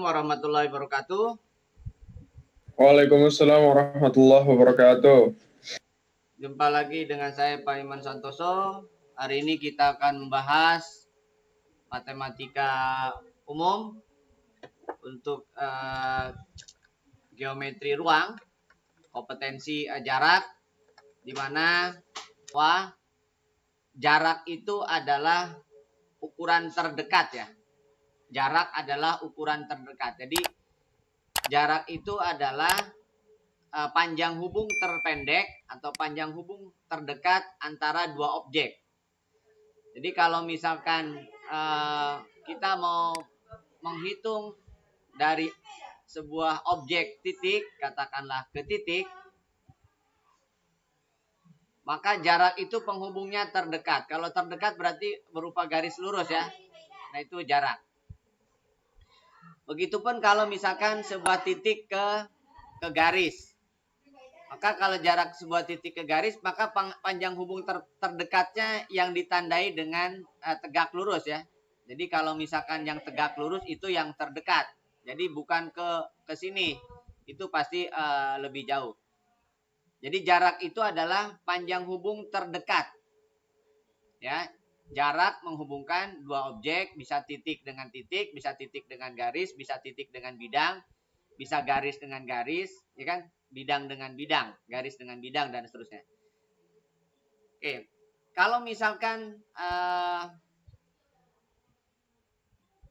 warahmatullahi wabarakatuh. Waalaikumsalam warahmatullahi wabarakatuh. Jumpa lagi dengan saya Pak Iman Santoso. Hari ini kita akan membahas matematika umum untuk geometri ruang, kompetensi jarak, di mana jarak itu adalah ukuran terdekat ya. Jarak adalah ukuran terdekat. Jadi jarak itu adalah panjang hubung terpendek atau panjang hubung terdekat antara dua objek. Jadi kalau misalkan kita mau menghitung dari sebuah objek titik, katakanlah ke titik, maka jarak itu penghubungnya terdekat. Kalau terdekat berarti berupa garis lurus ya. Nah itu jarak. Begitupun kalau misalkan sebuah titik ke garis. Maka kalau jarak sebuah titik ke garis, maka panjang hubung terdekatnya yang ditandai dengan tegak lurus ya. Jadi kalau misalkan yang tegak lurus itu yang terdekat. Jadi bukan ke sini. Itu pasti lebih jauh. Jadi jarak itu adalah panjang hubung terdekat. Ya, jarak menghubungkan dua objek, bisa titik dengan titik, bisa titik dengan garis, bisa titik dengan bidang, bisa garis dengan garis, ya kan? Bidang dengan bidang, garis dengan bidang, dan seterusnya. Oke, kalau misalkan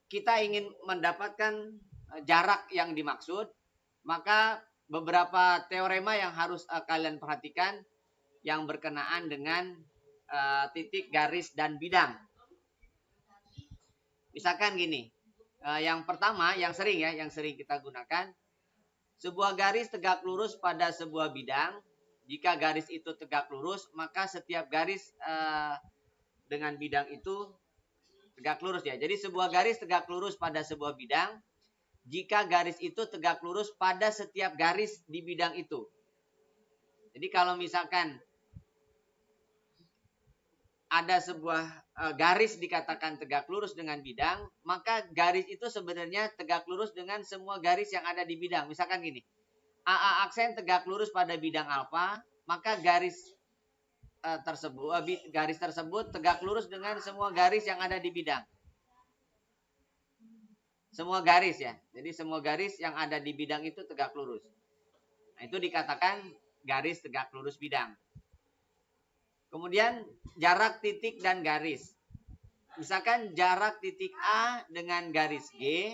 kita ingin mendapatkan jarak yang dimaksud, maka beberapa teorema yang harus kalian perhatikan yang berkenaan dengan titik, garis, dan bidang. Misalkan gini, yang pertama, yang sering kita gunakan, sebuah garis tegak lurus pada sebuah bidang. Jika garis itu tegak lurus, maka setiap garis dengan bidang itu tegak lurus ya. Jadi sebuah garis tegak lurus pada sebuah bidang, jika garis itu tegak lurus pada setiap garis di bidang itu. Jadi kalau misalkan ada sebuah garis dikatakan tegak lurus dengan bidang, maka garis itu sebenarnya tegak lurus dengan semua garis yang ada di bidang. Misalkan gini, AA aksen tegak lurus pada bidang alfa, maka garis tersebut tegak lurus dengan semua garis yang ada di bidang. Semua garis ya. Jadi semua garis yang ada di bidang itu tegak lurus. Nah, itu dikatakan garis tegak lurus bidang. Kemudian jarak titik dan garis. Misalkan jarak titik A dengan garis G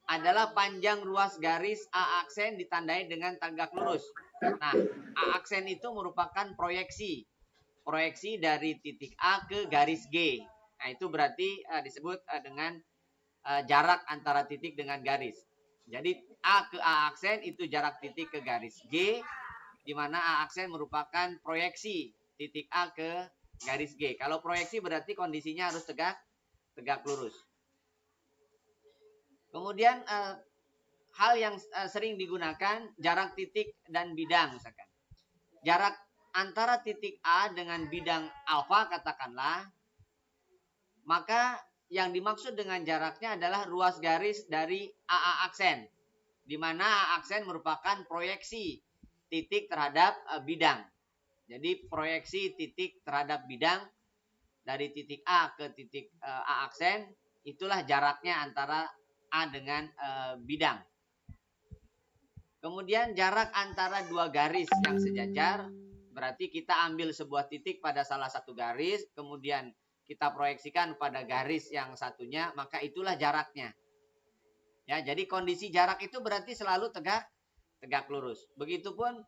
adalah panjang ruas garis A aksen ditandai dengan tegak lurus. Nah, A aksen itu merupakan proyeksi. Proyeksi dari titik A ke garis G. Nah, itu berarti disebut dengan jarak antara titik dengan garis. Jadi A ke A aksen itu jarak titik ke garis G, di mana A aksen merupakan proyeksi titik A ke garis G. Kalau proyeksi berarti kondisinya harus tegak lurus. Kemudian hal yang sering digunakan jarak titik dan bidang misalkan. Jarak antara titik A dengan bidang alfa katakanlah, maka yang dimaksud dengan jaraknya adalah ruas garis dari AA aksen, di mana AA aksen merupakan proyeksi titik terhadap bidang. Jadi proyeksi titik terhadap bidang dari titik A ke titik A aksen, itulah jaraknya antara A dengan bidang. Kemudian jarak antara dua garis yang sejajar, berarti kita ambil sebuah titik pada salah satu garis, kemudian kita proyeksikan pada garis yang satunya, maka itulah jaraknya. Ya, jadi kondisi jarak itu berarti selalu tegak lurus. Begitupun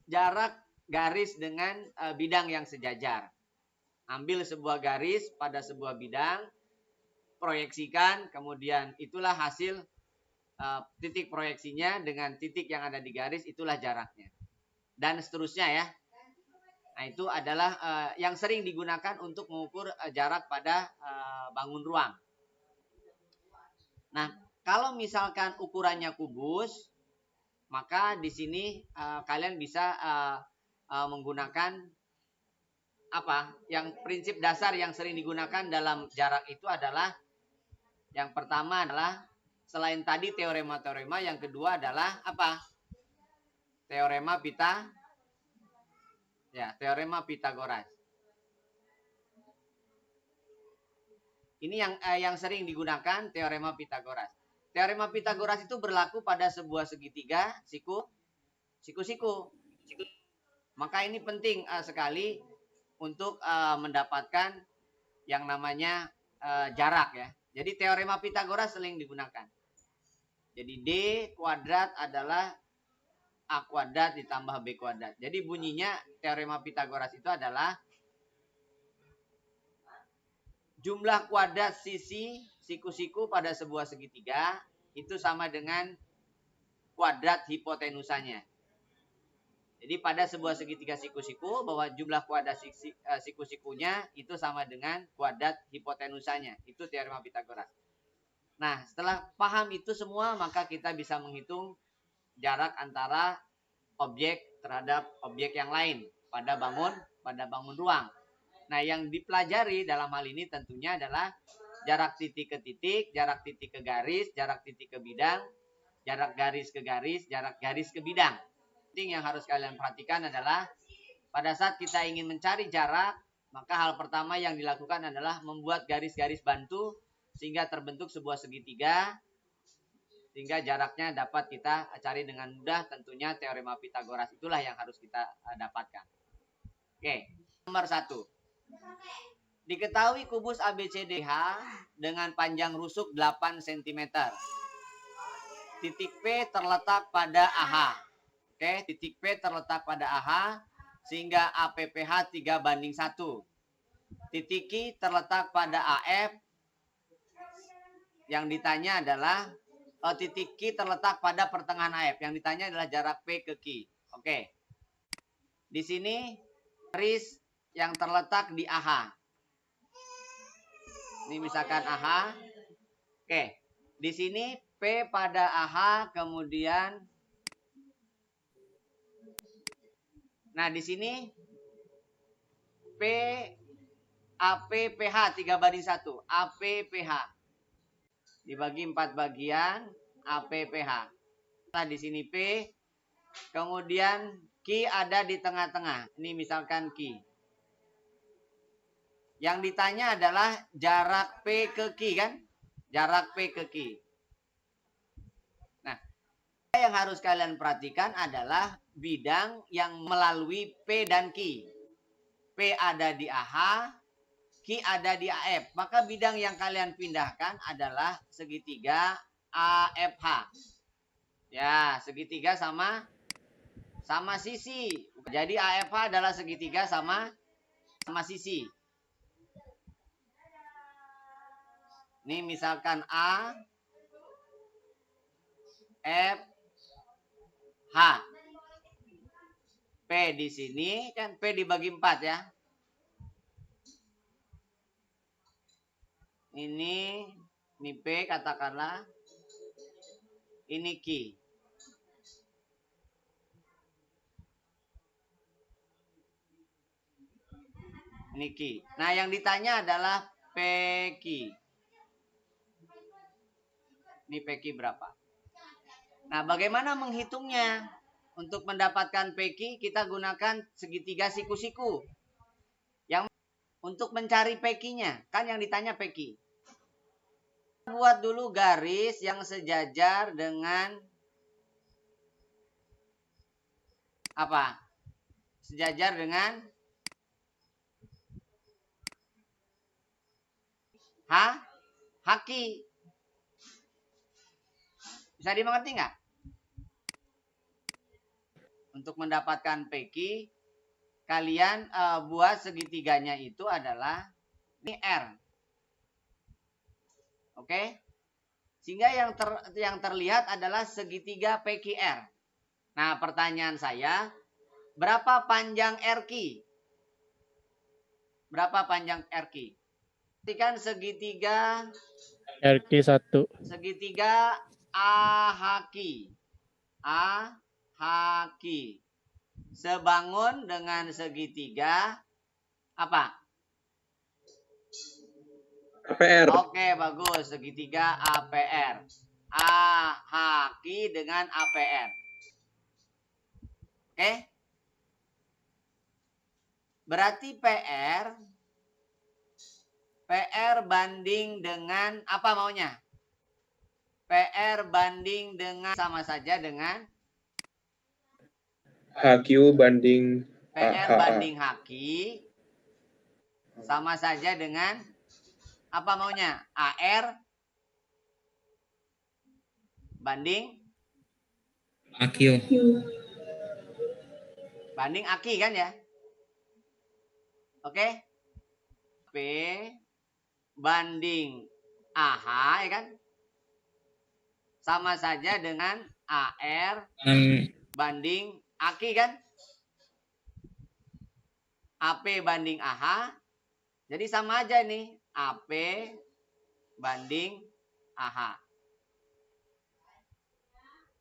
jarak garis dengan bidang yang sejajar. Ambil sebuah garis pada sebuah bidang, proyeksikan, kemudian itulah hasil titik proyeksinya dengan titik yang ada di garis, itulah jaraknya. Dan seterusnya ya. Nah, itu adalah yang sering digunakan untuk mengukur jarak pada bangun ruang. Nah, kalau misalkan ukurannya kubus, maka di sini kalian bisa menggunakan apa? Yang prinsip dasar yang sering digunakan dalam jarak itu adalah yang pertama adalah selain tadi teorema-teorema, yang kedua adalah apa? Teorema Pitagoras. Ini yang sering digunakan, teorema Pitagoras. Teorema Pitagoras itu berlaku pada sebuah segitiga siku-siku. Maka ini penting sekali untuk mendapatkan yang namanya jarak ya. Jadi teorema Pitagoras sering digunakan. Jadi D kuadrat adalah A kuadrat ditambah B kuadrat. Jadi bunyinya teorema Pitagoras itu adalah jumlah kuadrat sisi siku-siku pada sebuah segitiga itu sama dengan kuadrat hipotenusanya. Jadi pada sebuah segitiga siku-siku, bahwa jumlah kuadrat siku-sikunya itu sama dengan kuadrat hipotenusanya. Itu teorema Pitagoras. Nah, setelah paham itu semua, maka kita bisa menghitung jarak antara objek terhadap objek yang lain pada bangun ruang. Nah, yang dipelajari dalam hal ini tentunya adalah jarak titik ke titik, jarak titik ke garis, jarak titik ke bidang, jarak garis ke garis, jarak garis ke bidang. Yang harus kalian perhatikan adalah pada saat kita ingin mencari jarak, maka hal pertama yang dilakukan adalah membuat garis-garis bantu sehingga terbentuk sebuah segitiga, sehingga jaraknya dapat kita cari dengan mudah. Tentunya teorema Pitagoras itulah yang harus kita dapatkan. Oke, nomor 1. Diketahui kubus ABCDH dengan panjang rusuk 8 cm. Titik P terletak pada AH. Oke, titik P terletak pada AH sehingga APPH 3:1. Titik Q terletak pada AF. Yang ditanya adalah titik Q terletak pada pertengahan AF. Yang ditanya adalah jarak P ke Q. Oke. Di sini garis yang terletak di AH. Ini misalkan AH. Oke. Di sini P pada AH, kemudian nah di sini P APPH 3:1. APPH dibagi 4 bagian, APPH. Nah di sini P, kemudian Q ada di tengah-tengah. Ini misalkan Q. Yang ditanya adalah jarak P ke Q kan? Jarak P ke Q. Nah, yang harus kalian perhatikan adalah bidang yang melalui P dan Q. P ada di AH, Q ada di AF. Maka bidang yang kalian pindahkan adalah segitiga AFH. Ya, segitiga sama sisi. Jadi AFH adalah segitiga sama sisi. Ini misalkan A, F, H. P di sini kan P dibagi 4 ya. Ini P katakanlah. Ini Q. Ini Q. Nah, yang ditanya adalah PQ. Ini PQ berapa? Nah, bagaimana menghitungnya? Untuk mendapatkan PQ, kita gunakan segitiga siku-siku. Yang untuk mencari PQ-nya, kan yang ditanya PQ. Buat dulu garis yang sejajar dengan apa? Sejajar dengan haki. Bisa dimengerti nggak? Untuk mendapatkan PQ, kalian buat segitiganya itu adalah ini R. Oke? Sehingga yang terlihat adalah segitiga PQR. Nah, pertanyaan saya, berapa panjang RQ? Berapa panjang RQ? Perhatikan segitiga RQ 1. Segitiga AHQ. AHQ. Sebangun dengan segitiga apa? APR. Oke, bagus. Segitiga APR. dibagi dengan APR. Oke? Berarti PR banding dengan apa maunya? PR banding dengan sama saja dengan HQ banding PR HA. banding HQ sama saja dengan apa maunya? AR banding AQ. banding AQ kan ya? Oke? P banding AH ya kan? Sama saja dengan AR banding AQ kan? AP banding AH. Jadi sama aja nih. AP banding AH.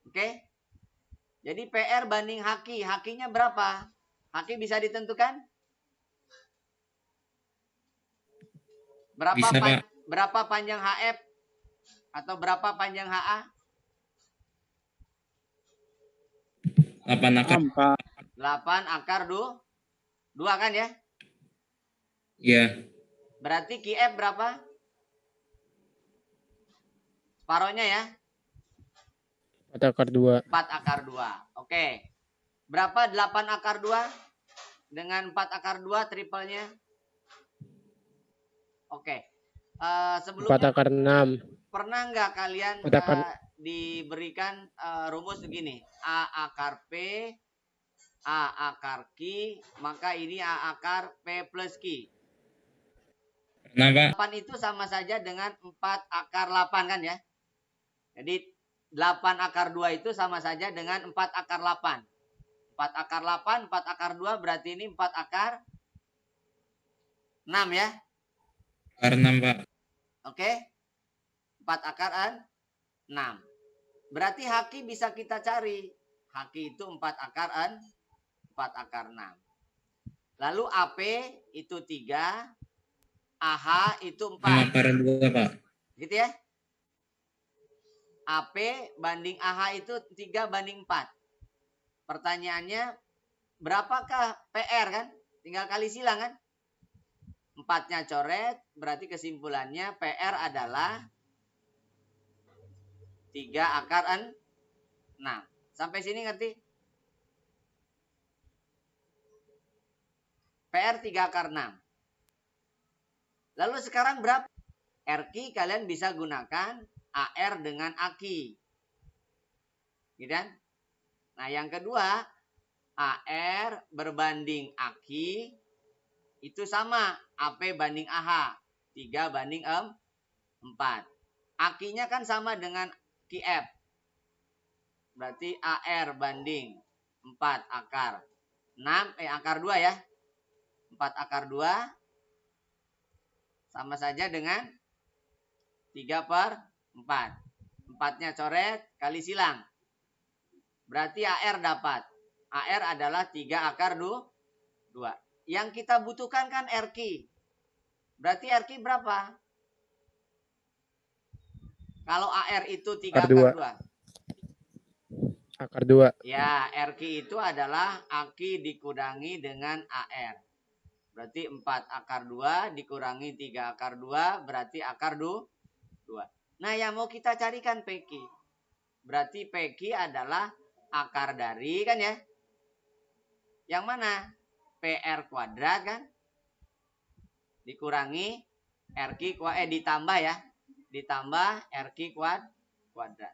Oke? Jadi PR banding HQ. HQ-nya berapa? HQ bisa ditentukan? Bisa, Pak. Berapa panjang HF? Atau berapa panjang HA? 8 akar. 8 akar 2 kan ya? Iya. Berarti QF berapa? Separohnya ya? 4 akar 2. 4 akar 2. Oke. Berapa 8 akar 2? Dengan 4 akar 2 triplenya? Oke. 4 Sebelumnya akar 6. pernah nggak kalian 4 akar. Diberikan rumus begini? A akar P, A akar Q, maka ini A akar P plus Q. Kenapa? 8 itu sama saja dengan 4 akar 8 kan ya? Jadi 8 akar 2 itu sama saja dengan 4 akar 8. 4 akar 8, 4 akar 2 berarti ini 4 akar 6 ya? Akar 6, Pak. Oke? 4 akar 6. Berarti HQ bisa kita cari. HQ itu 4 akar 4 akar 6. Lalu AP itu 3, AH itu 4. 6 akar 2, Pak. Gitu ya? AP banding AH itu 3 banding 4. Pertanyaannya, berapakah PR kan? Tinggal kali silang kan? 4-nya coret, berarti kesimpulannya PR adalah 3 akar 6. Sampai sini ngerti? PR 3 akar 6. Lalu sekarang berapa? RQ kalian bisa gunakan AR dengan AQ. Gitu kan? Nah, yang kedua, AR berbanding AQ itu sama. AP banding AH. 3 banding 4. AQ-nya kan sama dengan QF. Berarti AR banding 4 akar 6. Akar 2 ya. 4 akar 2. Sama saja dengan 3 per 4. 4-nya coret, kali silang. Berarti AR dapat. AR adalah 3 akar 2. Yang kita butuhkan kan RQ. Berarti RQ berapa? Kalau AR itu 3 akar 2. Akar 2. Ya, RQ itu adalah AQ dikurangi dengan AR. Berarti 4 akar 2 dikurangi 3 akar 2 berarti akar 2. Nah, yang mau kita carikan PQ. Berarti PQ adalah akar dari kan ya? Yang mana? PR kuadrat kan? Dikurangi RQ ditambah ya. Ditambah RQ kuadrat.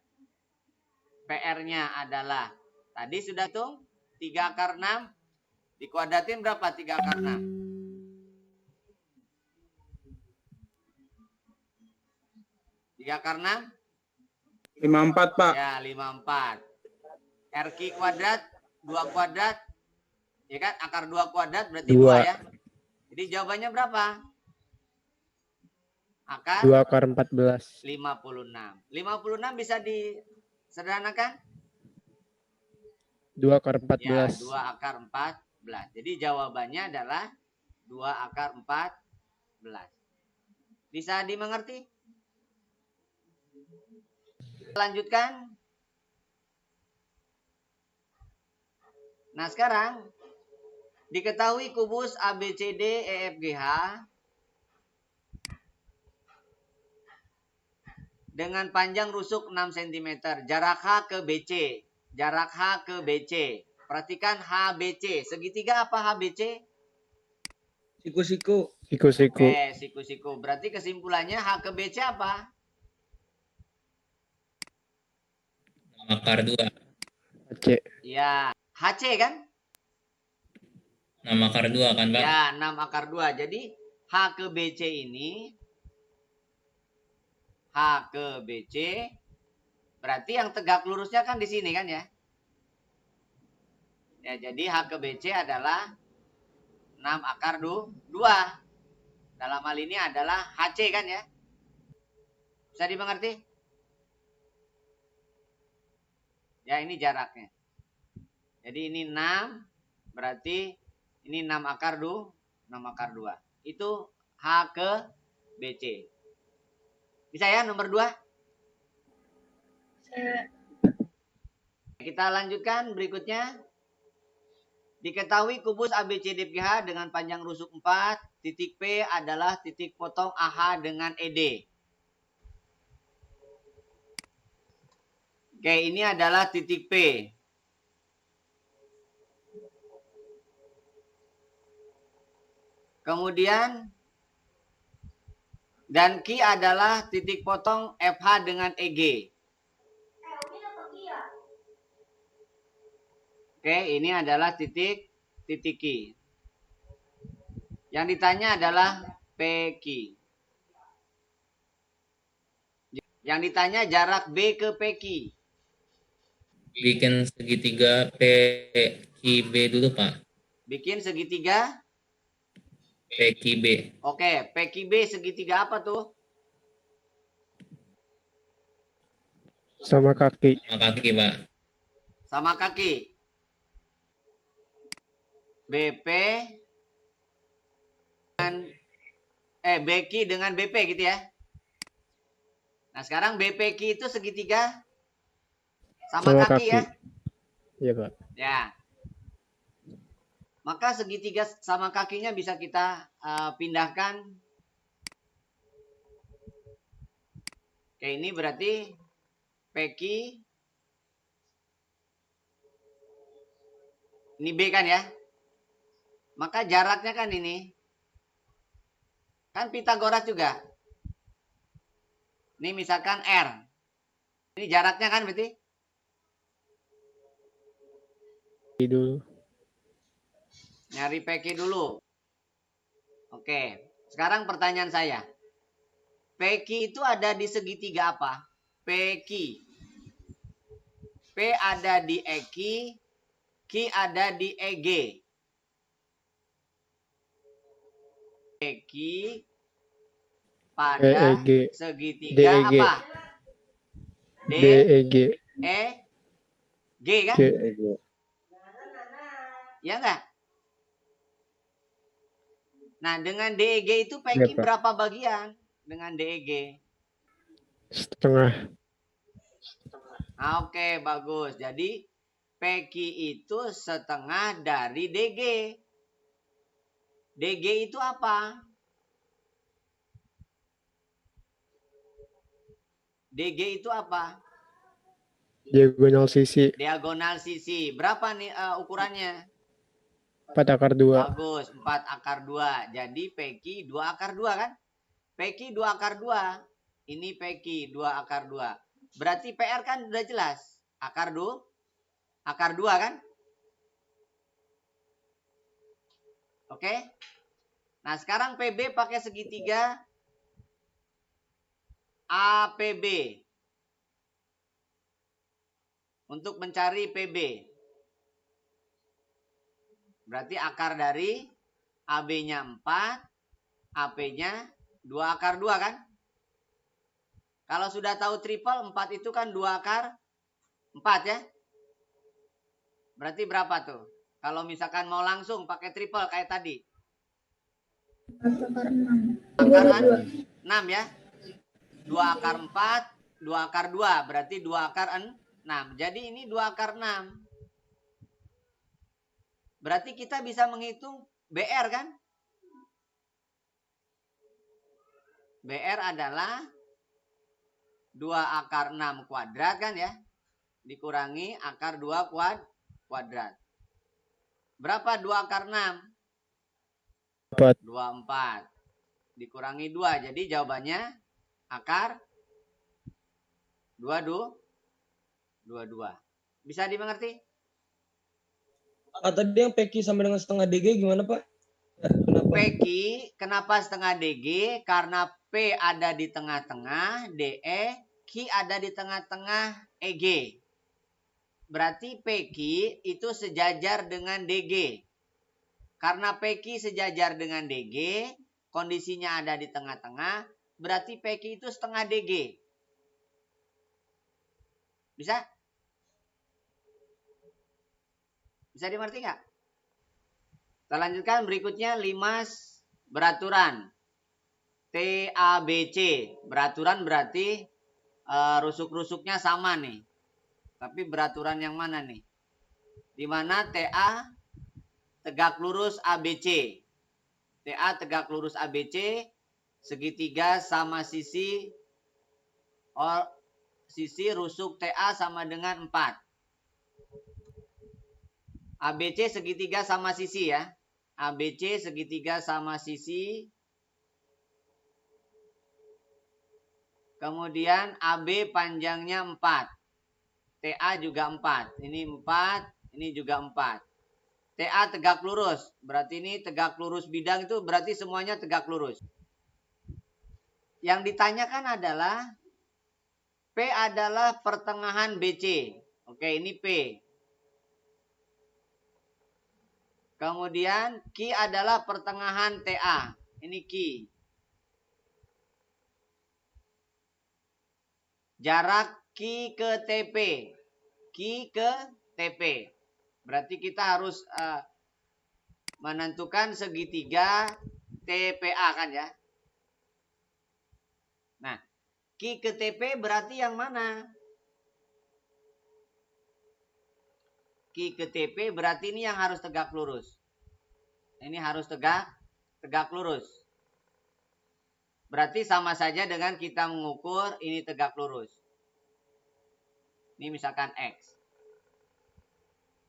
PR-nya adalah tadi sudah hitung 3 akar 6 dikuadratin berapa 3 akar 6? 3 akar 6? 54, Pak. Ya, 54. RQ kuadrat, 2 kuadrat. Ya kan? Akar 2 kuadrat berarti 2 ya. Jadi jawabannya berapa? Akar 2 akar 14. 56. 56 bisa disederhanakan? 2 akar Ya, 14. 2 akar 14. Jadi jawabannya adalah 2 akar 14. Bisa dimengerti? Lanjutkan. Nah, sekarang diketahui kubus ABCD EFGH dengan panjang rusuk 6 cm, jarak H ke BC. Jarak H ke BC. Perhatikan HBC. Segitiga apa HBC? Siku-siku. Siku-siku. Oke, siku-siku. Berarti kesimpulannya H ke BC apa? 6 akar 2. AC. Ya, HC kan? 6 akar 2 kan, Pak? Ya, 6 akar 2. Jadi H ke BC ini, H ke BC, berarti yang tegak lurusnya kan di sini kan ya? Ya, jadi H ke BC adalah 6 akar 2. Dalam hal ini adalah HC kan ya? Bisa dimengerti? Ya, ini jaraknya. Jadi ini 6, berarti ini 6 akar 2, 6 akar 2. Itu H ke BC. Bisa ya nomor 2? Kita lanjutkan berikutnya. Diketahui kubus ABCDFGH dengan panjang rusuk 4, titik P adalah titik potong AH dengan ED. Oke, ini adalah titik P. Kemudian, dan Q adalah titik potong FH dengan EG. Oke, ini adalah titik Q. Yang ditanya adalah PQ. Yang ditanya jarak B ke PQ. Bikin segitiga PQB dulu, Pak. Bikin segitiga. PQB. Oke, PQB segitiga apa tuh? Sama kaki. Sama kaki, Pak. Sama kaki. BP dengan BQ dengan BP gitu ya. Nah, sekarang BPQ itu segitiga sama kaki ya. Iya, Pak. Ya. Maka segitiga sama kakinya bisa kita pindahkan. Oke, ini berarti PQ. Ini B kan ya. Maka jaraknya kan ini. Kan Pitagoras juga. Ini misalkan R. Ini jaraknya kan berarti? Dulu. Nyari PQ dulu. Oke. Sekarang pertanyaan saya. PQ itu ada di segitiga apa? PQ. P ada di EQ. Q ada di EG. PQ pada EG. segitiga DEG. apa? DEG. G kan? G. Ya enggak? Nah, dengan DEG itu PQ Iya, Pak. berapa bagian? Dengan DEG. Setengah. Nah, oke, bagus. Jadi PQ itu setengah dari DG. DG itu apa? DG itu apa? Diagonal sisi. Diagonal sisi. Berapa nih ukurannya? 4 akar 2. Bagus, 4 akar 2. Jadi PQ 2 akar 2 kan? PQ 2 akar 2. Ini PQ 2 akar 2. Berarti PR kan udah jelas. Akar 2. Akar 2 kan? Oke. Nah, sekarang PB pakai segitiga APB. Untuk mencari PB. Berarti akar dari AB-nya 4, AP-nya 2 akar 2 kan? Kalau sudah tahu triple, 4 itu kan 2 akar 4 ya? Berarti berapa tuh? Kalau misalkan mau langsung pakai triple kayak tadi. 4 akar 6. Akar 6 ya? 2 akar 4, 2 akar 2. Berarti 2 akar 6. Jadi ini 2 akar 6. Berarti kita bisa menghitung BR kan? BR adalah 2 akar 6 kuadrat kan ya? Dikurangi akar 2 kuadrat. Berapa 2 akar 6? 24. Dikurangi 2. Jadi jawabannya akar 22. Bisa dimengerti? Tadi yang PQ sampai dengan setengah DG gimana Pak? Kenapa? PQ kenapa setengah DG? Karena P ada di tengah-tengah, DE, Q ada di tengah-tengah, EG. Berarti PQ itu sejajar dengan DG. Karena PQ sejajar dengan DG, kondisinya ada di tengah-tengah, berarti PQ itu setengah DG. Bisa? Bisa dimengerti nggak? Kita lanjutkan berikutnya 5 beraturan. TABC. Beraturan berarti rusuk-rusuknya sama nih. Tapi beraturan yang mana nih? Di mana TA tegak lurus ABC. TA tegak lurus ABC, segitiga sama sisi rusuk TA sama dengan 4. ABC segitiga sama sisi ya. ABC segitiga sama sisi. Kemudian AB panjangnya 4. TA juga 4. Ini 4, ini juga 4. TA tegak lurus. Berarti ini tegak lurus bidang itu berarti semuanya tegak lurus. Yang ditanyakan adalah P adalah pertengahan BC. Oke, ini P. Kemudian Q adalah pertengahan TA. Ini Q. Jarak Q ke TP. Q ke TP. Berarti kita harus menentukan segitiga TPA kan ya. Nah, Q ke TP berarti yang mana? Q ke TP berarti ini yang harus tegak lurus. Ini harus tegak lurus. Berarti sama saja dengan kita mengukur ini tegak lurus. Ini misalkan X.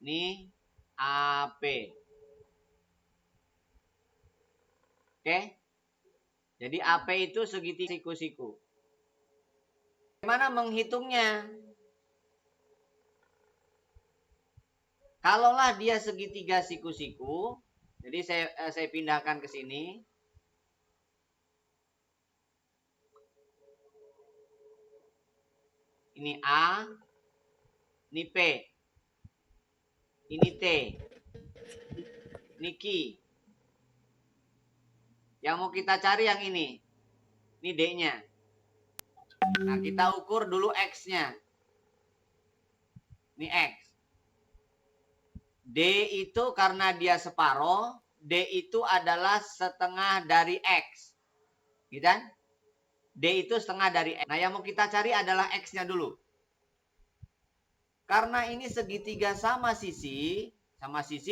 Ini AP. Oke? Jadi AP itu segitiga siku-siku. Bagaimana menghitungnya? Kalaulah dia segitiga siku-siku, jadi saya pindahkan ke sini. Ini A, ini P, ini T, ini Q. Yang mau kita cari yang ini D-nya. Nah, kita ukur dulu X-nya. Ini X. D itu karena dia separoh, D itu adalah setengah dari X. Gitu kan? D itu setengah dari X. Nah, yang mau kita cari adalah X-nya dulu. Karena ini segitiga sama sisi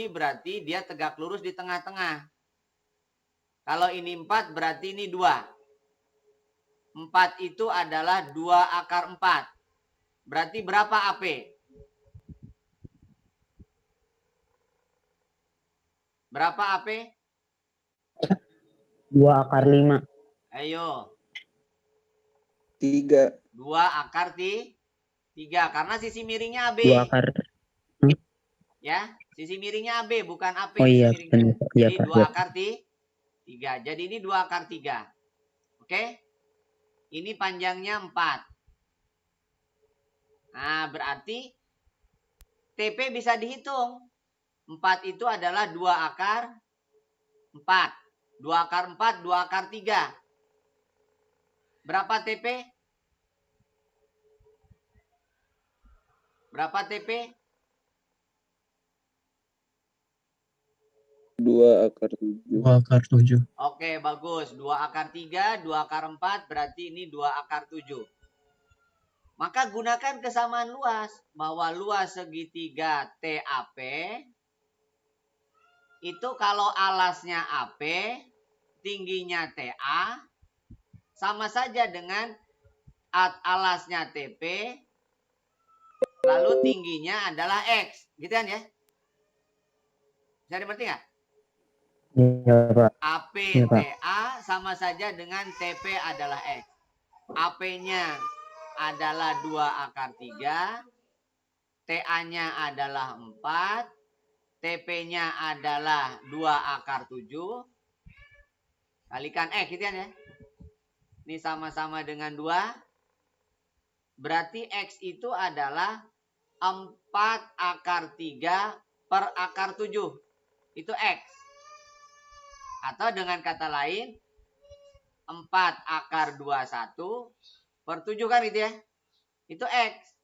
berarti dia tegak lurus di tengah-tengah. Kalau ini 4 berarti ini 2. 4 itu adalah 2 akar 4. Berarti berapa AP? Berapa AP? 2 akar 5. Ayo. 3. 2 akar 3. Karena sisi miringnya AB. 2 akar. Ya, sisi miringnya AB bukan AP. Oh iya, miringnya. iya Jadi Pak. 2 akar 3. Jadi ini 2 akar 3. Oke? Ini panjangnya 4. Nah, berarti TP bisa dihitung. 4 itu adalah 2 akar 4. 2 akar 4, 2 akar 3. Berapa TP? Berapa TP? 2 akar 7. 2 akar 7. Oke, bagus. 2 akar 3, 2 akar 4, berarti ini 2 akar 7. Maka gunakan kesamaan luas. Bahwa luas segitiga TAP itu kalau alasnya AP, tingginya TA, sama saja dengan alasnya TP, lalu tingginya adalah X. Gitu kan ya? Bisa dimengerti nggak? Iya, Pak. AP Iya, Pak. TA sama saja dengan TP adalah X. AP-nya adalah 2/3, TA-nya adalah 4, TP-nya adalah 2/7, kalikan X gitu kan ya. Ini sama-sama dengan 2, berarti X itu adalah 4/3/7. Itu X. Atau dengan kata lain, 4/21/7 kan itu ya. Itu X.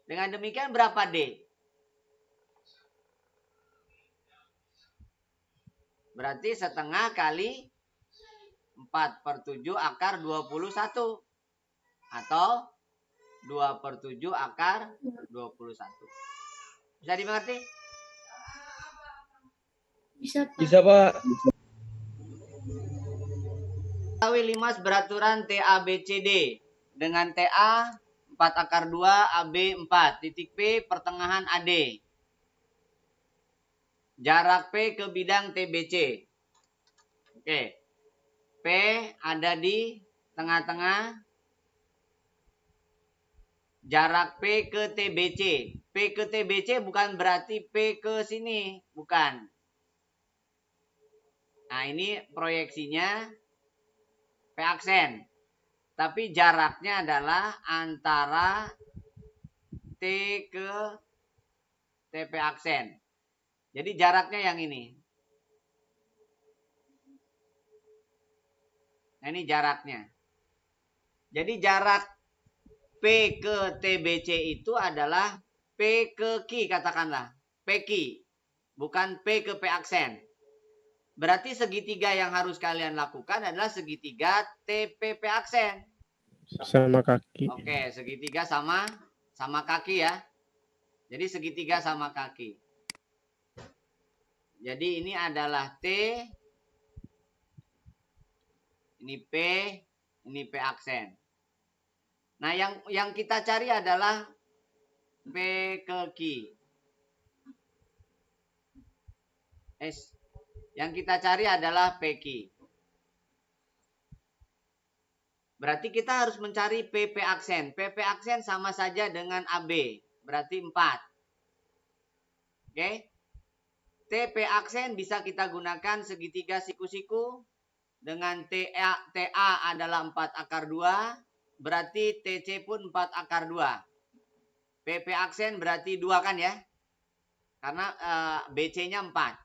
Dengan demikian berapa D? Berarti setengah kali 4/7/21. Atau 2/7/21. Bisa dimengerti? Bisa, Pak. Bisa, Pak. Ketahui limas beraturan TABCD dengan TA 4/2, AB 4, titik P pertengahan AD. Jarak P ke bidang TBC. Oke. P ada di tengah-tengah. Jarak P ke TBC. P ke TBC bukan berarti P ke sini. Bukan. Nah, ini proyeksinya P aksen. Tapi jaraknya adalah antara T ke TP aksen. Jadi jaraknya yang ini. Nah, ini jaraknya. Jadi jarak P ke TBC itu adalah P ke Q, katakanlah. PQ. Bukan P ke P aksen. Berarti segitiga yang harus kalian lakukan adalah segitiga TPP aksen. Sama kaki. Oke, segitiga sama kaki ya. Jadi segitiga sama kaki. Jadi ini adalah T, ini P aksen. Nah, yang kita cari adalah P ke Q. Yang kita cari adalah PQ. Berarti kita harus mencari PP aksen. PP aksen sama saja dengan AB. Berarti 4. Oke. TP aksen bisa kita gunakan segitiga siku-siku. Dengan TA adalah 4/2. Berarti TC pun 4/2. PP aksen berarti 2 kan ya. Karena BC-nya 4.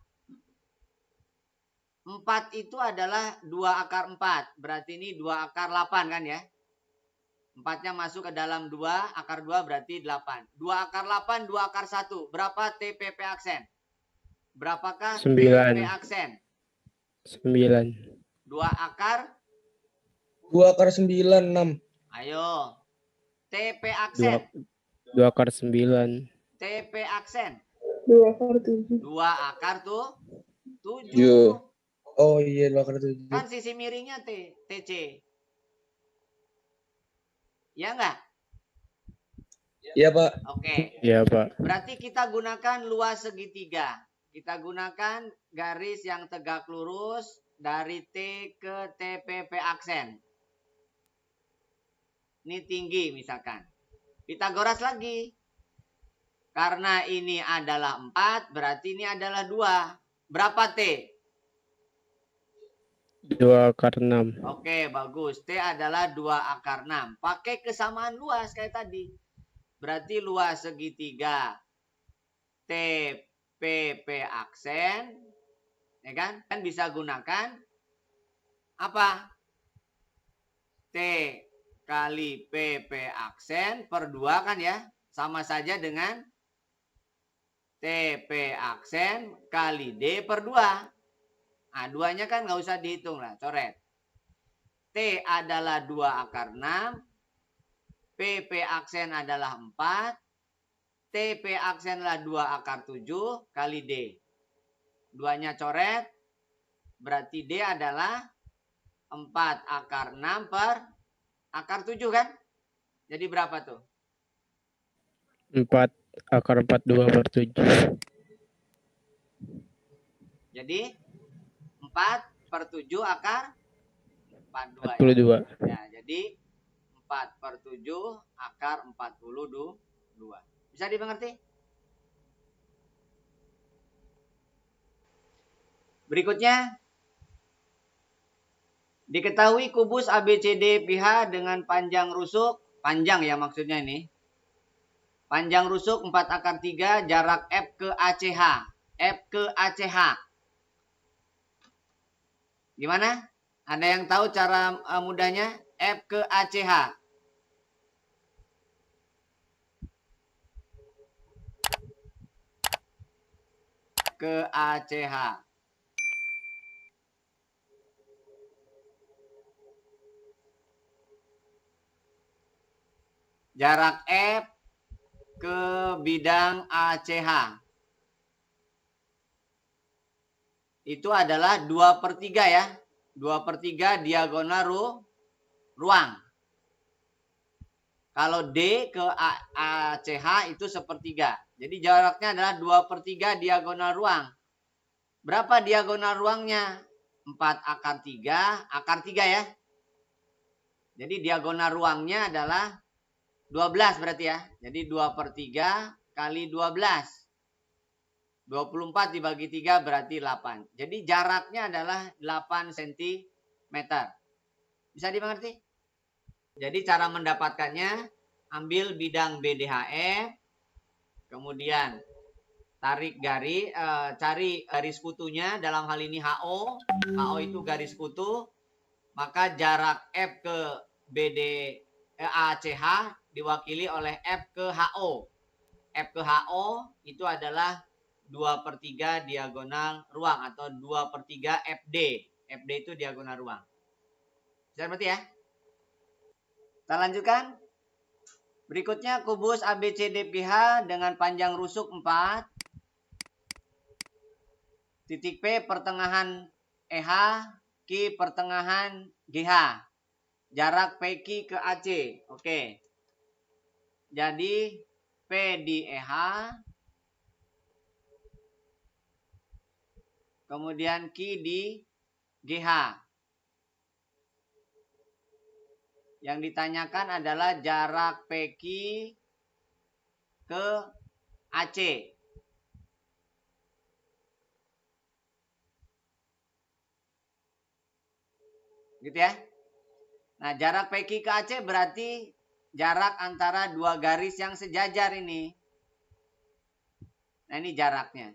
4 itu adalah 2/4. Berarti ini 2/8 kan ya. 4-nya masuk ke dalam 2/2 berarti 8. 2/8, 2/1. Berapa TPP aksen? Berapakah 9. TP aksen? 9. 2/9, 6. Ayo. TP aksen. 2/9. TP aksen. 2/7. 2/7. Oh iya, 2/7. Kan sisi miringnya TC. Ya enggak? Iya, Pak. Oke. Iya, Pak. Berarti kita gunakan luas segitiga. Kita gunakan garis yang tegak lurus dari T ke TPP aksen. Ini tinggi misalkan. Pitagoras lagi. Karena ini adalah 4, berarti ini adalah 2. Berapa T? 2/6. Oke, bagus. T adalah 2/6. Pakai kesamaan luas kayak tadi. Berarti luas segitiga TPP aksen, ya kan? Kan bisa gunakan apa? T kali PP aksen per 2 kan ya? Sama saja dengan TP aksen kali D per 2. Nah, 2-nya kan nggak usah dihitung lah, coret. T adalah 2/6. PP aksen adalah 4. TP aksen adalah 2/7 kali D. 2-nya coret. Berarti D adalah 4 akar 6 per akar 7 kan? Jadi berapa tuh? 4 akar 42 per 7. Jadi 4 per 7 akar 42. 42. Ya, jadi 4 per 7 akar 42. Bisa dimengerti? Berikutnya, diketahui kubus ABCD PH dengan panjang rusuk, panjang ya maksudnya ini. Panjang rusuk 4 akar 3, jarak F ke ACH. F ke ACH. Gimana? Ada yang tahu cara mudahnya? F ke ACH. Ke ACH. Jarak F ke bidang ACH. Itu adalah 2/3 ya. 2/3 diagonal ruang. Kalau D ke ACH itu 1/3. Jadi jaraknya adalah 2/3 diagonal ruang. Berapa diagonal ruangnya? 4 akar 3, akar 3 ya. Jadi diagonal ruangnya adalah 12 berarti ya. Jadi 2/3 kali 12. 24 dibagi 3 berarti 8. Jadi jaraknya adalah 8 cm. Bisa dimengerti? Jadi cara mendapatkannya, ambil bidang BDHF, kemudian tarik garis, cari garis kutunya, dalam hal ini HO. HO itu garis kutu. Maka jarak F ke ACH diwakili oleh F ke HO. F ke HO itu adalah 2/3 diagonal ruang atau 2/3 FD. FD itu diagonal ruang. Bisa berarti ya? Kita lanjutkan. Berikutnya kubus ABCDPH dengan panjang rusuk 4. Titik P pertengahan EH, Q pertengahan GH. Jarak PQ ke AC. Oke. Jadi P di EH. Kemudian Q di GH. Yang ditanyakan adalah jarak PQ ke AC. Gitu ya. Nah, jarak PQ ke AC berarti jarak antara dua garis yang sejajar ini. Nah, ini jaraknya.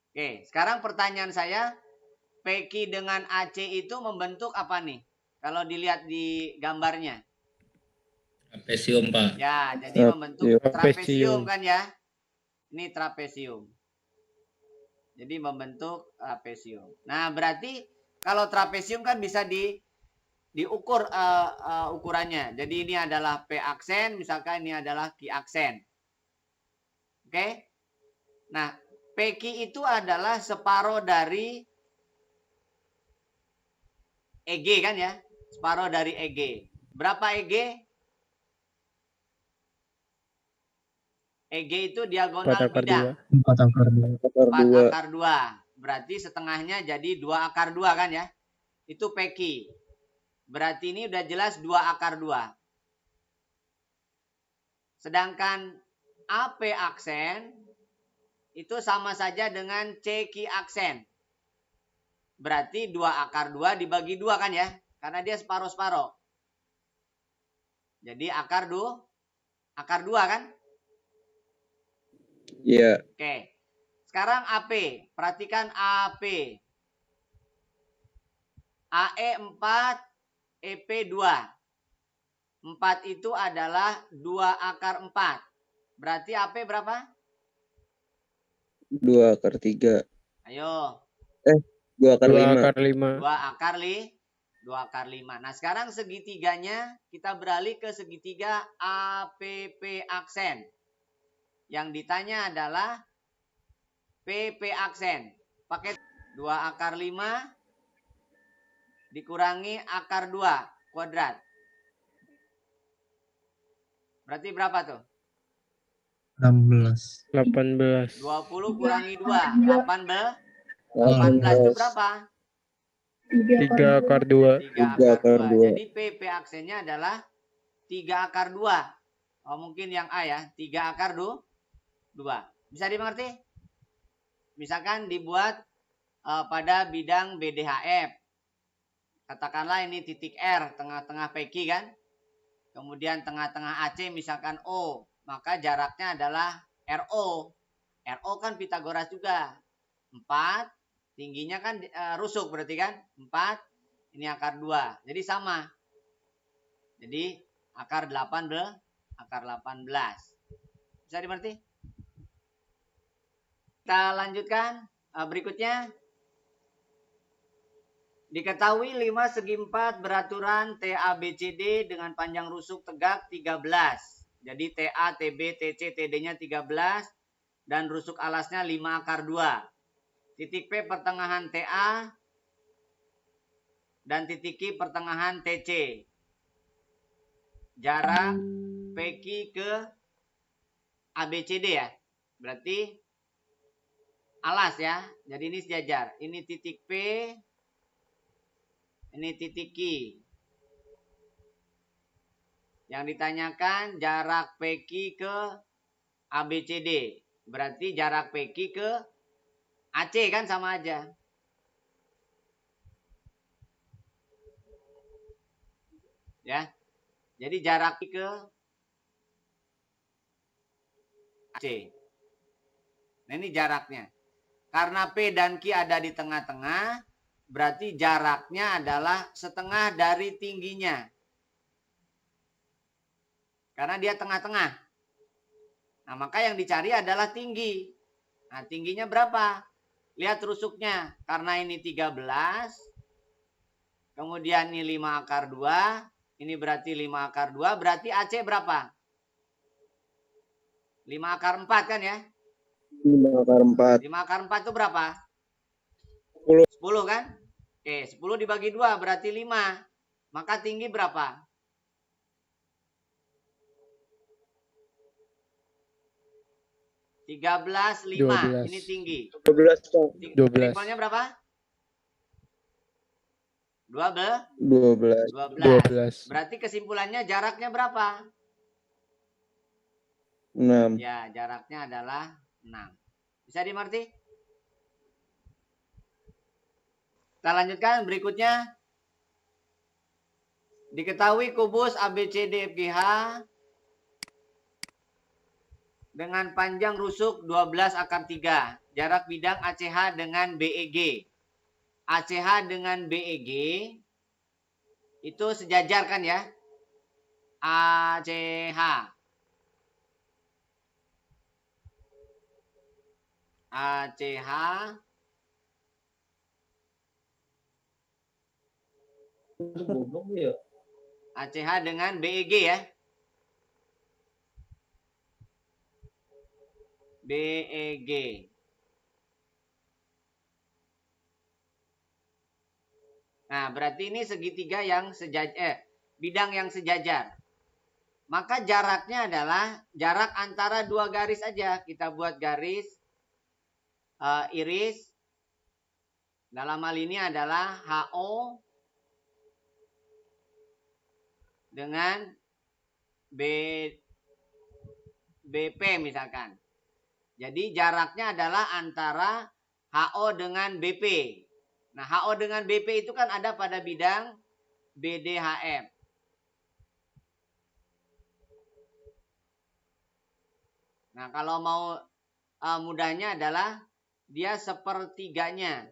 Oke, sekarang pertanyaan saya, PQ dengan AC itu membentuk apa nih? Kalau dilihat di gambarnya. Trapesium, Pak. Ya, jadi membentuk trapesium kan ya. Ini trapesium. Jadi membentuk trapesium. Nah, berarti kalau trapesium kan bisa diukur ukurannya. Jadi ini adalah P aksen, misalkan ini adalah Q aksen. Oke? Nah, PQ itu adalah separuh dari EG kan ya? Separuh dari EG. Berapa EG? EG itu diagonal 4 akar bidang. 2. 4 akar 2. Berarti setengahnya jadi 2 akar 2 kan ya? Itu PQ. Berarti ini udah jelas 2 akar 2. Sedangkan AP aksen itu sama saja dengan CQ aksen. Berarti 2 akar 2 dibagi 2 kan ya? Karena dia separuh-separuh. Jadi akar 2 kan? Iya. Oke. Sekarang AP. Perhatikan AP. AE 4, EP 2. 4 itu adalah 2 akar 4. Berarti AP berapa? 2 akar 3. Ayo. 2 akar 2 5. akar 5. 2 akar 5. Nah, sekarang segitiganya kita beralih ke segitiga APP aksen. Yang ditanya adalah PP aksen. Pakai 2 akar 5 dikurangi akar 2 kuadrat. Berarti berapa tuh? 16. 18. 20 kurangi 2. 18 itu berapa? 3 akar 2. 3 akar 2. 2. Jadi PP aksennya adalah 3 akar 2. Oh, mungkin yang A ya. 3 akar 2. Bisa dimengerti? Misalkan dibuat pada bidang BDHF. Katakanlah ini titik R, tengah-tengah PQ kan. Kemudian tengah-tengah AC misalkan O. Maka jaraknya adalah RO. RO kan Pitagoras juga. 4. Tingginya kan rusuk berarti kan. 4. Ini akar 2. Jadi sama. Jadi akar 18. Bisa dimengerti? Kita lanjutkan. Berikutnya. Diketahui 5 segi 4 beraturan TABCD dengan panjang rusuk tegak 13. Jadi TA, TB, TC, TD-nya 13. Dan rusuk alasnya 5 akar 2. Titik P pertengahan TA. Dan titik Q pertengahan TC. Jarak PQ ke ABCD ya. Berarti alas ya. Jadi ini sejajar. Ini titik P. Ini titik Q. Yang ditanyakan jarak PQ ke ABCD. Berarti jarak PQ ke AC kan sama aja. Ya. Jadi jarak ke AC. Nah ini jaraknya. Karena P dan Q ada di tengah-tengah, berarti jaraknya adalah setengah dari tingginya. Karena dia tengah-tengah. Nah maka yang dicari adalah tinggi. Nah tingginya berapa? Lihat rusuknya. Karena ini 13. Kemudian ini 5 akar 2. Ini berarti 5 akar 2. Berarti AC berapa? 5 akar 4 kan ya? 5 akar 4. 5 akar 4 itu berapa? 10. 10 kan? Oke, 10 dibagi 2 berarti 5. Maka tinggi berapa? 13,5. 12. Ini tinggi. 12. 12. Triplenya berapa? 12. 12. 12. Berarti kesimpulannya jaraknya berapa? 6. Ya, jaraknya adalah 6. Bisa dimengerti? Kita lanjutkan berikutnya. Diketahui kubus ABCDFGH dengan panjang rusuk 12 akar 3. Jarak bidang ACH dengan BEG. ACH dengan BEG itu sejajar kan ya? ACH. ACH ACH dengan BEG ya. BEG. Nah, berarti ini segitiga yang sejajar, bidang yang sejajar. Maka jaraknya adalah jarak antara dua garis aja. Kita buat garis iris. Dalam hal ini adalah HO dengan BP misalkan. Jadi jaraknya adalah antara HO dengan BP. Nah, HO dengan BP itu kan ada pada bidang BDHF. Nah, kalau mau mudahnya adalah dia sepertiganya.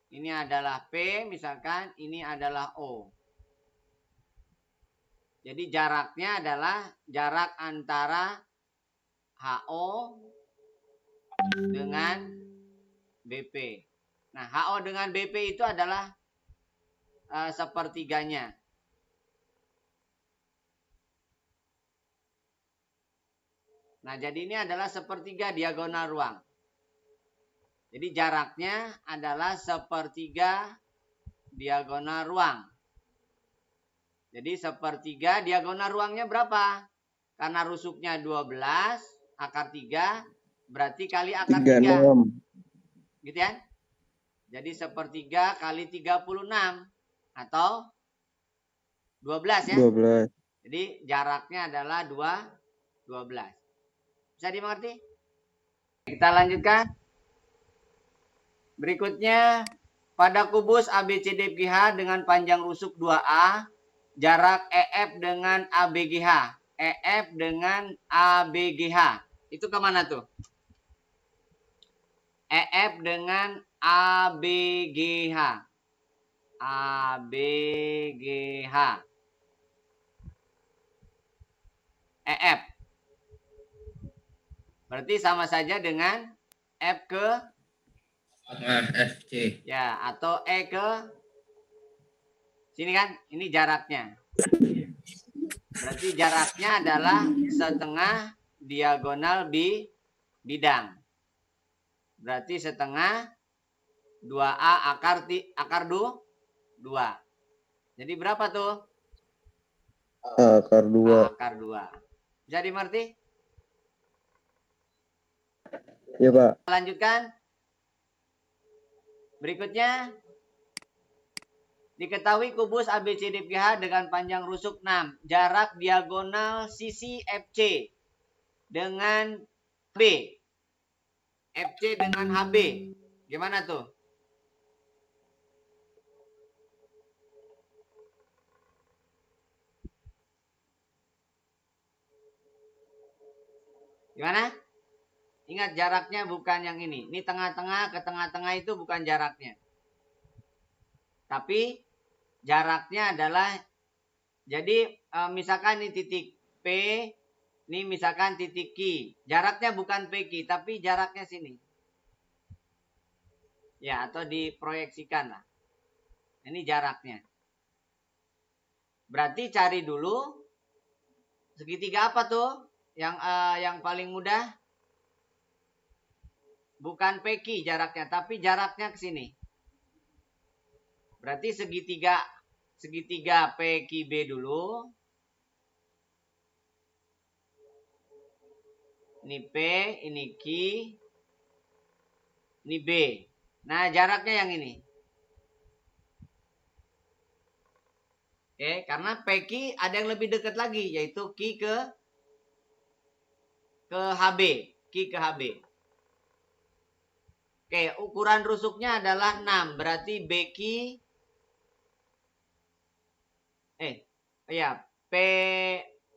Ini adalah P misalkan, ini adalah O. Jadi jaraknya adalah jarak antara HO dengan BP. Nah, HO dengan BP itu adalah sepertiganya. Nah, jadi ini adalah sepertiga diagonal ruang. Jadi jaraknya adalah sepertiga diagonal ruang. Jadi sepertiga diagonal ruangnya berapa? Karena rusuknya 12, akar 3, berarti kali akar 3. 36. Gitu ya? Jadi sepertiga kali 36 atau 12 ya. 12. Jadi jaraknya adalah 12. Bisa dimengerti? Kita lanjutkan. Berikutnya, pada kubus ABCDFGH dengan panjang rusuk 2A, jarak EF dengan ABGH. EF dengan ABGH. Itu kemana tuh? EF dengan ABGH. ABGH. EF. Berarti sama saja dengan F ke FC. ya, atau E ke sini kan, ini jaraknya. Berarti jaraknya adalah setengah diagonal bidang. Berarti setengah 2A akar 2. Jadi berapa tuh? Akar 2. Akar 2. Bisa dimengerti? Ya, Pak. Lanjutkan. Berikutnya, diketahui kubus ABCDFGH dengan panjang rusuk 6, jarak diagonal sisi FC dengan B. FC dengan HB. Gimana tuh? Gimana? Ingat jaraknya bukan yang ini. Ini tengah-tengah ke tengah-tengah itu bukan jaraknya. Tapi jaraknya adalah, jadi misalkan ini titik P, ini misalkan titik Q. Jaraknya bukan PQ, tapi jaraknya sini. Ya, atau diproyeksikan lah. Ini jaraknya. Berarti cari dulu segitiga apa tuh? Yang paling mudah? Bukan PQ jaraknya, tapi jaraknya ke sini. Berarti segitiga PQB dulu. Ini P, ini Q, ini B. Nah, jaraknya yang ini. Oke, karena PQ ada yang lebih dekat lagi, yaitu Q ke HB. Q ke HB. Oke, ukuran rusuknya adalah 6. Berarti BQ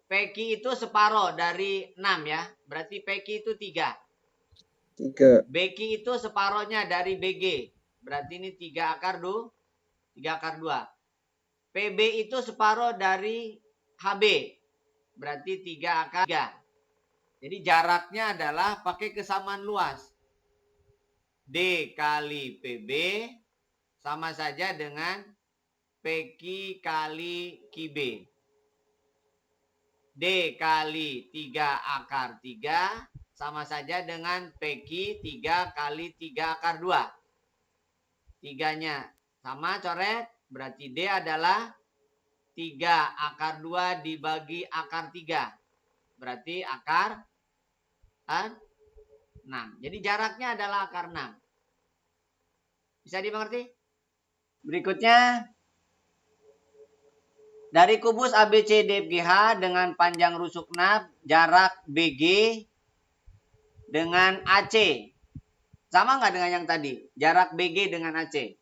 PQ itu separoh dari 6 ya. Berarti PQ itu 3. 3. BQ itu separohnya dari BG. Berarti ini 3 akar 2. PB itu separoh dari HB. Berarti 3 akar 3. Jadi jaraknya adalah pakai kesamaan luas. D kali PB sama saja dengan PQ kali QB. D kali 3 akar 3 sama saja dengan PQ 3 kali 3 akar 2. 3-nya sama, coret. Berarti D adalah 3 akar 2 dibagi akar 3. Berarti akar 6. Jadi jaraknya adalah akar 6. Bisa dimengerti? Berikutnya, dari kubus ABCDFGH dengan panjang rusuk 6, jarak BG dengan AC. Sama nggak dengan yang tadi? Jarak BG dengan AC.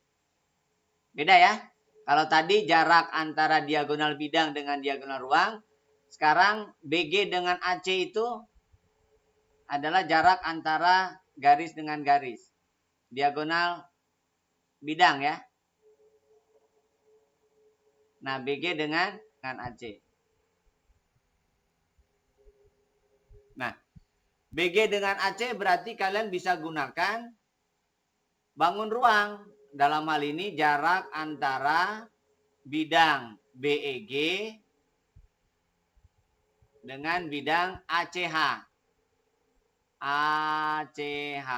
Beda ya? Kalau tadi jarak antara diagonal bidang dengan diagonal ruang, sekarang BG dengan AC itu adalah jarak antara garis dengan garis. Diagonal bidang ya. Nah, BG dengan AC. Nah, BG dengan AC berarti kalian bisa gunakan bangun ruang. Dalam hal ini jarak antara bidang BEG dengan bidang ACH. ACH.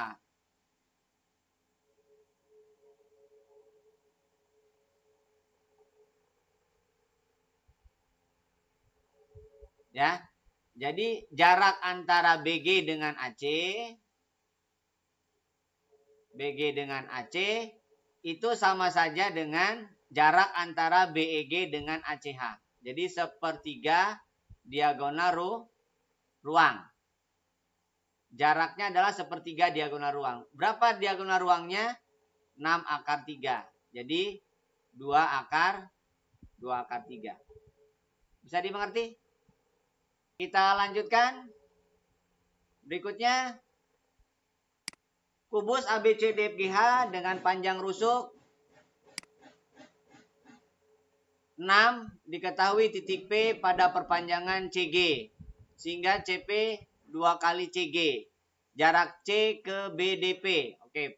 Ya. Jadi jarak antara BG dengan AC itu sama saja dengan jarak antara BEG dengan ACH. Jadi sepertiga diagonal ruang. Jaraknya adalah sepertiga diagonal ruang. Berapa diagonal ruangnya? 6 akar 3. Jadi 2 akar 3. Bisa dimengerti? Kita lanjutkan. Berikutnya. Kubus ABCDFGH dengan panjang rusuk 6 diketahui titik P pada perpanjangan CG. Sehingga CP 2 kali CG. Jarak C ke BDP. Oke.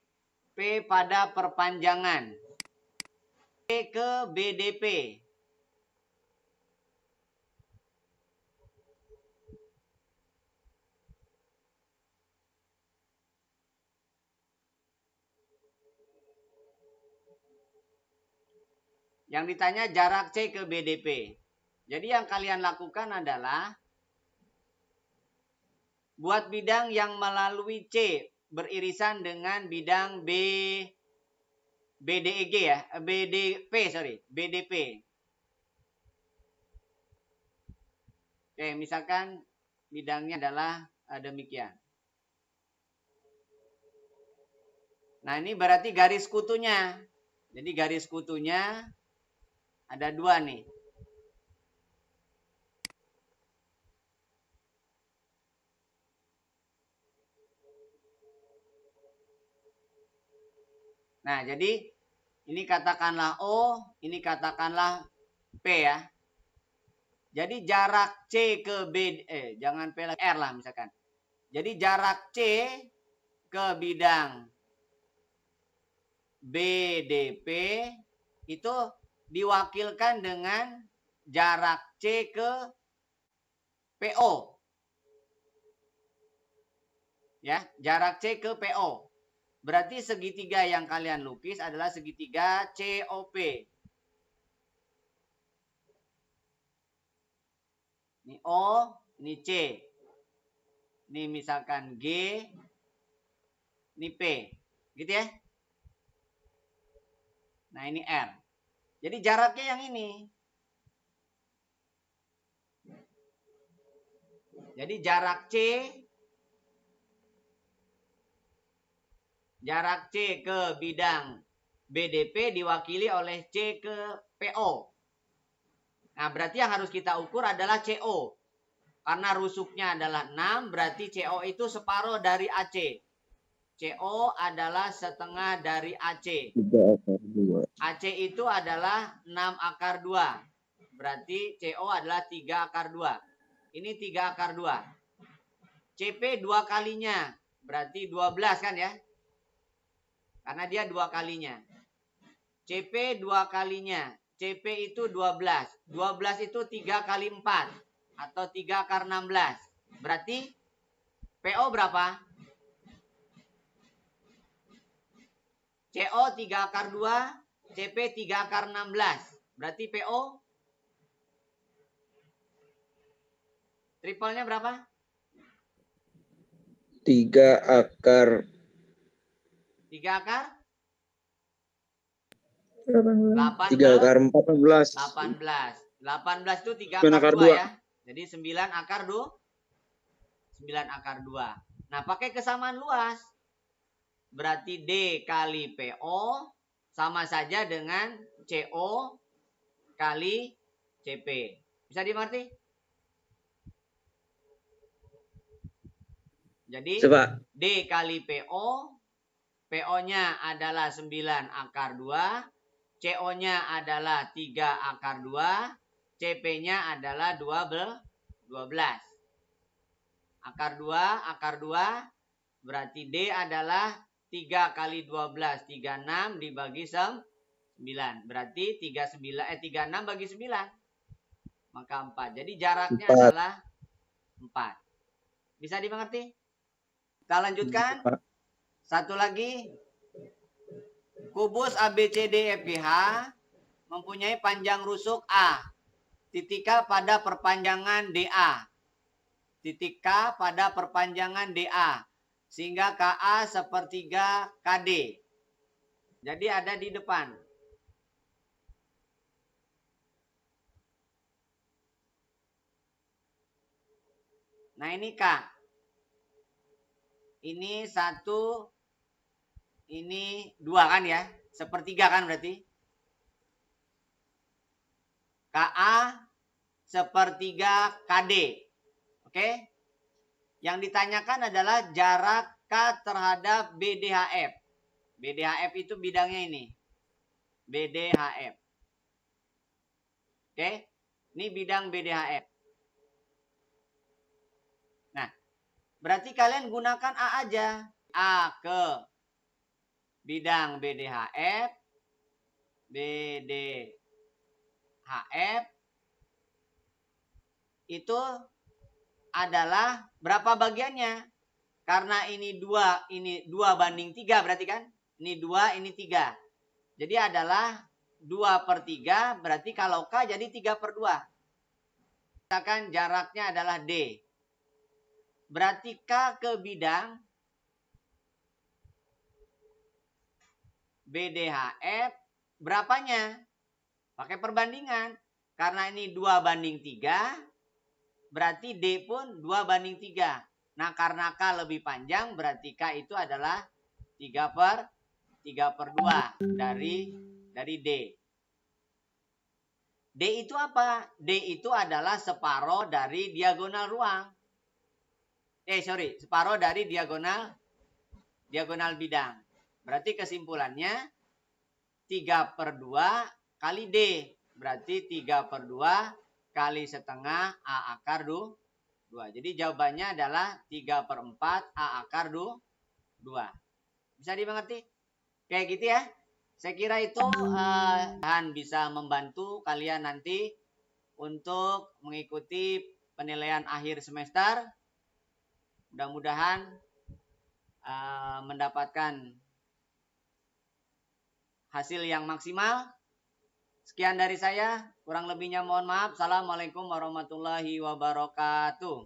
P pada perpanjangan. C ke BDP. Yang ditanya jarak C ke BDP. Jadi yang kalian lakukan adalah buat bidang yang melalui C beririsan dengan bidang BDEG ya, BDP. Oke, misalkan bidangnya adalah demikian. Nah, ini berarti garis kutunya. Jadi garis kutunya ada 2 nih. Nah, jadi ini katakanlah O, ini katakanlah P ya. Jadi jarak C ke B, jangan P lagi, R lah misalkan. Jadi jarak C ke bidang BDP itu diwakilkan dengan jarak C ke PO. Ya, jarak C ke PO. Berarti segitiga yang kalian lukis adalah segitiga COP. Ini O, ini C. Ini misalkan G, ini P. Gitu ya. Nah, ini R. Jadi jaraknya yang ini. Jadi jarak C ke bidang BDP diwakili oleh C ke PO. Nah, berarti yang harus kita ukur adalah CO. Karena rusuknya adalah 6, berarti CO itu separuh dari AC. CO adalah setengah dari AC. 3 akar 2. AC itu adalah 6 akar 2. Berarti CO adalah 3 akar 2. Ini 3 akar 2. CP 2 kalinya. Berarti 12 kan ya? Karena dia 2 kalinya. CP 2 kalinya. CP itu 12. 12 itu 3 kali 4. Atau 3 akar 16. Berarti PO berapa? CO 3 akar 2. CP 3 akar 16. Berarti PO triplenya berapa? 3 akar 3 akar 18. 3 akar 14. 18. 18 itu 3 9 akar akar 2 2. ya. Jadi 9 akar 2. 9 akar 2. Nah, pakai kesamaan luas. Berarti D kali PO sama saja dengan CO kali CP. Bisa dimengerti? Jadi Coba. D kali PO, PO-nya adalah 9 akar 2, CO-nya adalah 3 akar 2, CP-nya adalah 12. Akar 2 berarti D adalah 3 kali 12, 36 dibagi 9. Berarti 36 bagi 9. Maka 4. Jadi jaraknya 4. adalah 4. Bisa dimengerti? Kita lanjutkan. Pak. Satu lagi. Kubus ABCDEFGH mempunyai panjang rusuk A. Titik K pada perpanjangan DA. Titik K pada perpanjangan DA. Sehingga KA sepertiga KD. Jadi ada di depan. Nah ini K. Ini 1, ini 2 kan ya. Sepertiga kan berarti. KA sepertiga KD. Oke. Yang ditanyakan adalah jarak K terhadap BDHF. BDHF itu bidangnya ini. BDHF. Oke. Ini bidang BDHF. Nah, berarti kalian gunakan A aja. A ke bidang BDHF. BDHF. Itu adalah berapa bagiannya? Karena ini 2 banding 3 berarti kan? Ini 2, ini 3. Jadi adalah 2/3, berarti kalau K jadi 3/2. Misalkan jaraknya adalah D. Berarti K ke bidang BDHF berapanya? Pakai perbandingan. Karena ini 2/3, berarti D pun 2/3. Nah, karena K lebih panjang, berarti K itu adalah 3/2 dari D. D itu apa? D itu adalah separuh dari diagonal ruang. Separuh dari diagonal bidang. Berarti kesimpulannya 3/2 kali D. Berarti 3/2 kali setengah A akar 2. Jadi jawabannya adalah 3/4 A akar 2. Bisa dimengerti? Kayak gitu ya. Saya kira itu bisa membantu kalian nanti untuk mengikuti penilaian akhir semester. Mudah-mudahan mendapatkan hasil yang maksimal. Sekian dari saya, kurang lebihnya mohon maaf. Assalamualaikum warahmatullahi wabarakatuh.